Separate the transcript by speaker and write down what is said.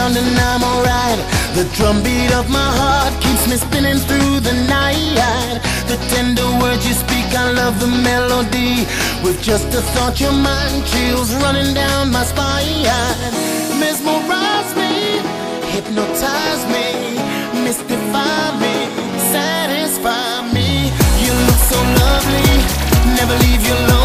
Speaker 1: around and I'm alright. The drumbeat of my heart keeps me spinning through the night. The tender words you speak, I love the melody. With just a thought, your mind chills running down my spine. Mesmerize me, hypnotize me, mystify me, satisfy me. You look so lovely, never leave your love.